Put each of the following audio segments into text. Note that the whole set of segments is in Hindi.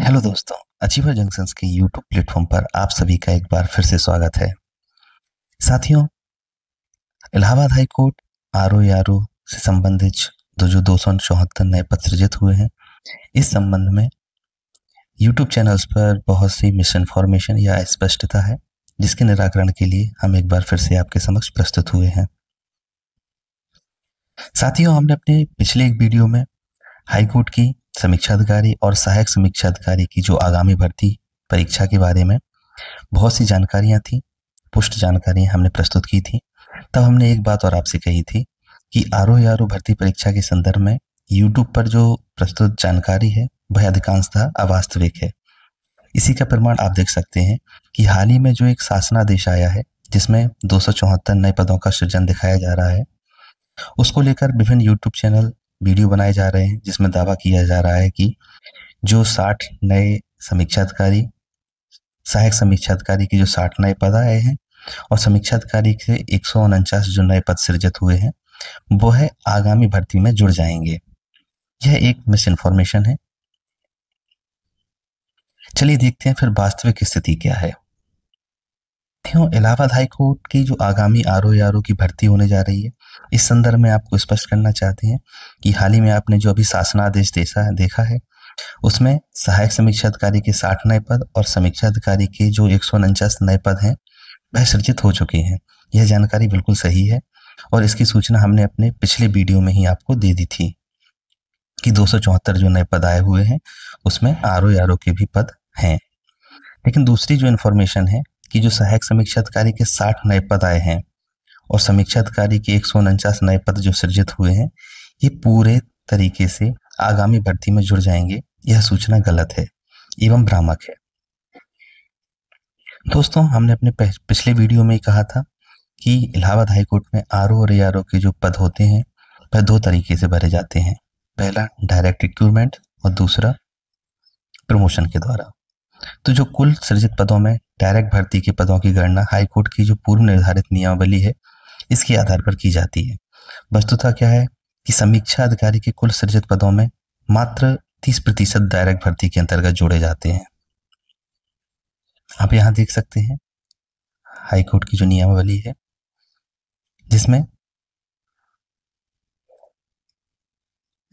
हेलो दोस्तों, अचीवर जंक्शंस के यूट्यूब प्लेटफॉर्म पर आप सभी का एक बार फिर से स्वागत है। साथियों, इलाहाबाद हाई कोर्ट आरओ से संबंधित जो 274 नए पद सृजित हुए हैं, इस संबंध में यूट्यूब चैनल्स पर बहुत सी मिस इन्फॉर्मेशन या अस्पष्टता है, जिसके निराकरण के लिए हम एक बार फिर से आपके समक्ष प्रस्तुत हुए हैं। साथियों, हमने अपने पिछले एक वीडियो में हाई कोर्ट की समीक्षा अधिकारी और सहायक समीक्षा अधिकारी की जो आगामी भर्ती परीक्षा के बारे में बहुत सी जानकारियां थी, पुष्ट जानकारियां हमने प्रस्तुत की थी। तब हमने एक बात और आपसे कही थी कि आरओ भर्ती परीक्षा के संदर्भ में यूट्यूब पर जो प्रस्तुत जानकारी है वह अधिकांशतः अवास्तविक है। इसी का प्रमाण आप देख सकते हैं कि हाल ही में जो एक शासनादेश आया है, जिसमें 274 नए पदों का सृजन दिखाया जा रहा है, उसको लेकर विभिन्न यूट्यूब चैनल वीडियो बनाए जा रहे हैं, जिसमें दावा किया जा रहा है कि जो 60 नए समीक्षा अधिकारी, सहायक समीक्षा अधिकारी के जो 60 नए पद आए हैं और समीक्षा अधिकारी के 149 जो नए पद सृजित हुए हैं, वो है आगामी भर्ती में जुड़ जाएंगे। यह एक मिस इन्फॉर्मेशन है। चलिए देखते हैं फिर वास्तविक स्थिति क्या है। इलाहाबाद हाई कोर्ट की जो आगामी आरओ की भर्ती होने जा रही है, इस संदर्भ में आपको स्पष्ट करना चाहते हैं कि हाल ही में आपने जो अभी शासनादेश देखा है, उसमें सहायक समीक्षा अधिकारी के 60 नए पद और समीक्षा अधिकारी के जो 149 नए पद हैं, वह सृजित हो चुके हैं। यह जानकारी बिल्कुल सही है और इसकी सूचना हमने अपने पिछले वीडियो में ही आपको दे दी थी कि 274 जो नए पद आए हुए हैं, उसमें आरओ के भी पद हैं। लेकिन दूसरी जो इन्फॉर्मेशन है कि जो सहायक समीक्षा अधिकारी के 60 नए पद आए हैं और समीक्षा अधिकारी के 149 नए पद जो सृजित हुए हैं, ये पूरे तरीके से आगामी भर्ती में जुड़ जाएंगे। यह सूचना गलत है एवं भ्रामक है। दोस्तों, हमने अपने पिछले वीडियो में ही कहा था कि इलाहाबाद हाई कोर्ट में आरओ और एआरओ के जो पद होते हैं, वह दो तरीके से भरे जाते हैं। पहला डायरेक्ट रिक्रूटमेंट और दूसरा प्रमोशन के द्वारा। तो जो कुल सृजित पदों में डायरेक्ट भर्ती के पदों की गणना हाई कोर्ट की जो पूर्व निर्धारित नियमावली है, इसके आधार पर की जाती है। वस्तुतः क्या है कि समीक्षा अधिकारी के कुल सृजित पदों में मात्र 30% डायरेक्ट भर्ती के अंतर्गत जोड़े जाते हैं। आप यहाँ देख सकते हैं हाई कोर्ट की जो नियमावली है, जिसमें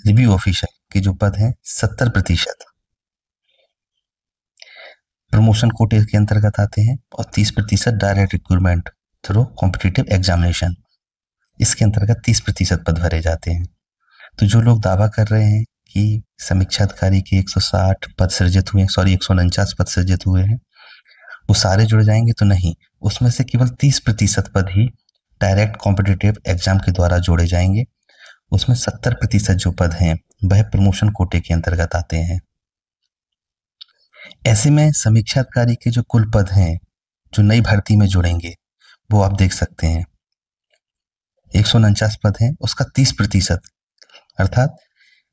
रिव्यू ऑफिसर के जो पद हैं 70% प्रमोशन कोटे के अंतर्गत आते हैं और 30% direct recruitment through competitive examination, इसके अंतर्गत 30% पद भरे जाते हैं। तो जो लोग दावा कर रहे हैं कि समीक्षा अधिकारी के 160 पद सृजित हुए, 149 पद सृजित हुए हैं, वो सारे जुड़ जाएंगे, तो नहीं, उसमें से केवल 30% पद ही डायरेक्ट कॉम्पिटिटिव एग्जाम के द्वारा जोड़े जाएंगे। उसमें 70% जो पद हैं वह प्रमोशन कोटे के अंतर्गत आते हैं। ऐसे में समीक्षा अधिकारी के जो कुल पद हैं जो नई भर्ती में जुड़ेंगे, वो आप देख सकते हैं 149 पद हैं, उसका 30% अर्थात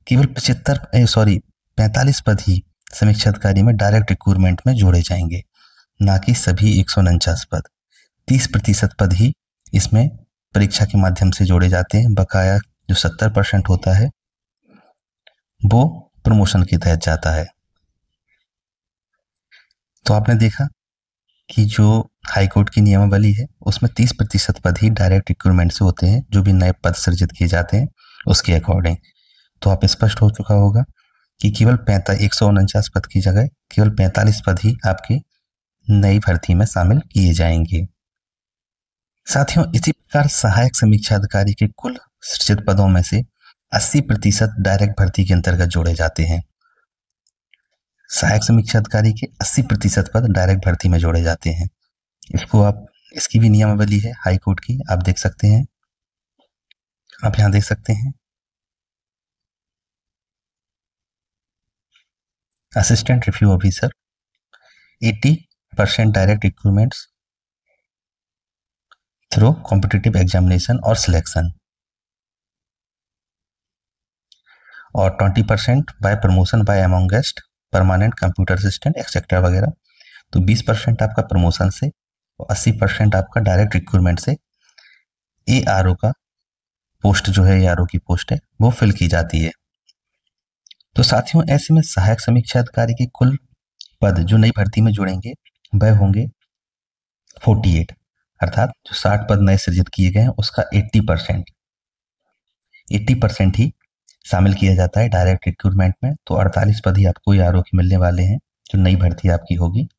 केवल 45 पद ही समीक्षा अधिकारी में डायरेक्ट रिक्रूटमेंट में जोड़े जाएंगे, ना कि सभी 149 पद। 30% पद ही इसमें परीक्षा के माध्यम से जोड़े जाते हैं। बकाया जो 70% होता है वो प्रमोशन के तहत जाता है। तो आपने देखा कि जो हाई कोर्ट की नियमावली है, उसमें 30% पद ही डायरेक्ट रिक्रूटमेंट से होते हैं, जो भी नए पद सृजित किए जाते हैं उसके अकॉर्डिंग। तो आप स्पष्ट हो चुका होगा कि केवल 149 पद की जगह केवल 45 पद ही आपकी नई भर्ती में शामिल किए जाएंगे। साथियों, इसी प्रकार सहायक समीक्षा अधिकारी के कुल सृजित पदों में से 80% डायरेक्ट भर्ती के अंतर्गत जोड़े जाते हैं। सहायक समीक्षा अधिकारी के 80% पद डायरेक्ट भर्ती में जोड़े जाते हैं। इसकी भी नियमावली है हाई कोर्ट की, आप देख सकते हैं। आप यहाँ देख सकते हैं assistant review officer 80% direct recruitments through competitive examination और सिलेक्शन, और 20% by promotion by amongest permanent computer assistant etcetera वगैरह। तो 20% आपका प्रमोशन से और 80% आपका डायरेक्ट रिक्रूटमेंट से एआरओ का पोस्ट जो है, एआरओ की पोस्ट है, वो फिल की जाती है। तो साथियों, ऐसे में सहायक समीक्षा अधिकारी के कुल पद जो नई भर्ती में जुड़ेंगे वह होंगे 48, अर्थात जो 60 पद नए सृजित किए गए हैं उसका 80% ही शामिल किया जाता है डायरेक्ट रिक्रूटमेंट में। तो 48 पद ही आपको ARO के मिलने वाले हैं जो नई भर्ती आपकी होगी।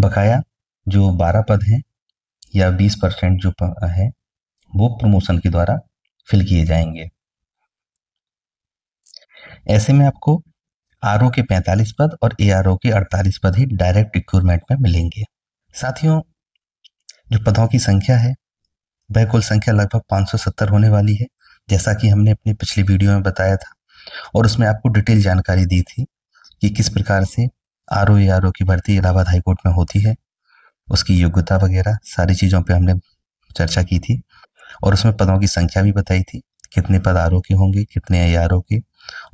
बकाया जो 12 पद हैं या 20% जो है वो प्रमोशन के द्वारा फिल किए जाएंगे। ऐसे में आपको RO के 45 पद और ARO के 48 पद ही डायरेक्ट रिक्रूटमेंट में मिलेंगे। साथियों, जो पदों की संख्या है वह कुल संख्या लगभग 570 होने वाली है, जैसा कि हमने अपनी पिछली वीडियो में बताया था और उसमें आपको डिटेल जानकारी दी थी कि किस प्रकार से RO ARO की भर्ती इलाहाबाद हाईकोर्ट में होती है, उसकी योग्यता वगैरह सारी चीज़ों पे हमने चर्चा की थी और उसमें पदों की संख्या भी बताई थी, कितने पद RO के होंगे, कितने ARO के,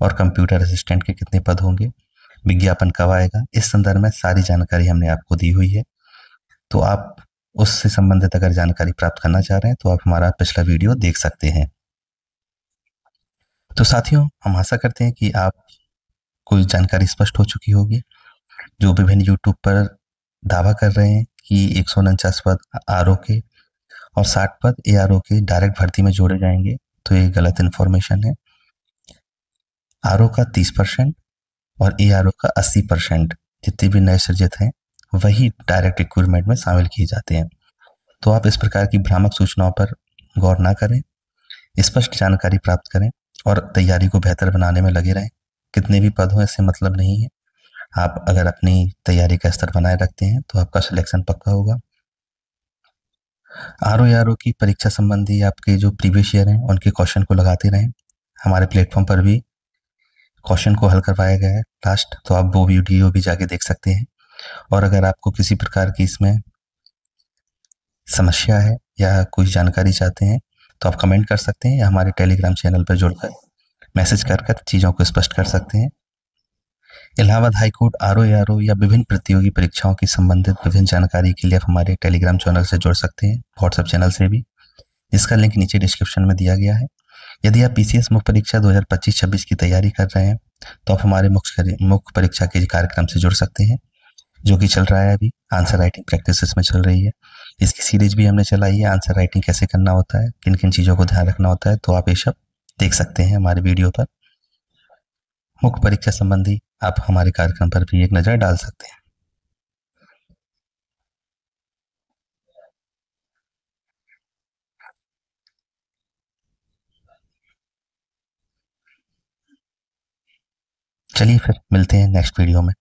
और कंप्यूटर असिस्टेंट के कितने पद होंगे, विज्ञापन कब आएगा, इस संदर्भ में सारी जानकारी हमने आपको दी हुई है। तो आप उससे संबंधित अगर जानकारी प्राप्त करना चाह रहे हैं तो आप हमारा पिछला वीडियो देख सकते हैं। तो साथियों, हम आशा करते हैं कि आप कोई जानकारी स्पष्ट हो चुकी होगी। जो विभिन्न यूट्यूब पर दावा कर रहे हैं कि 149 पद RO के और 60 पद ARO के डायरेक्ट भर्ती में जोड़े जाएंगे, तो ये गलत इन्फॉर्मेशन है। RO का 30% और ARO का 80% जितने भी नए सृजित हैं वही डायरेक्ट रिक्रूटमेंट में शामिल किए जाते हैं। तो आप इस प्रकार की भ्रामक सूचनाओं पर गौर ना करें, स्पष्ट जानकारी प्राप्त करें और तैयारी को बेहतर बनाने में लगे रहें। कितने भी पद हों इससे मतलब नहीं है। आप अगर अपनी तैयारी का स्तर बनाए रखते हैं तो आपका सिलेक्शन पक्का होगा। RO ARO की परीक्षा संबंधी आपके जो प्रीवियस ईयर हैं उनके क्वेश्चन को लगाते रहें। हमारे प्लेटफॉर्म पर भी क्वेश्चन को हल करवाया गया है लास्ट, तो आप वो वीडियो भी जाके देख सकते हैं। और अगर आपको किसी प्रकार की इसमें समस्या है या कोई जानकारी चाहते हैं तो आप कमेंट कर सकते हैं या हमारे टेलीग्राम चैनल पर जुड़कर मैसेज कर चीज़ों को स्पष्ट कर सकते हैं। इलाहाबाद हाईकोर्ट RO ARO या विभिन्न प्रतियोगी परीक्षाओं की संबंधित विभिन्न जानकारी के लिए आप हमारे टेलीग्राम चैनल से जुड़ सकते हैं, व्हाट्सएप चैनल से भी, जिसका लिंक नीचे डिस्क्रिप्शन में दिया गया है। यदि आप PCS मुख्य परीक्षा 2025-26 की तैयारी कर रहे हैं तो आप हमारे मुख्य परीक्षा के कार्यक्रम से जुड़ सकते हैं, जो कि चल रहा है अभी। आंसर राइटिंग प्रैक्टिस इसमें चल रही है। इसकी सीरीज भी हमने चलाई है, आंसर राइटिंग कैसे करना होता है, किन किन चीज़ों को ध्यान रखना होता है, तो आप ये सब देख सकते हैं हमारे वीडियो पर। मुख्य परीक्षा संबंधी आप हमारे कार्यक्रम पर भी एक नज़र डाल सकते हैं। चलिए फिर मिलते हैं नेक्स्ट वीडियो में।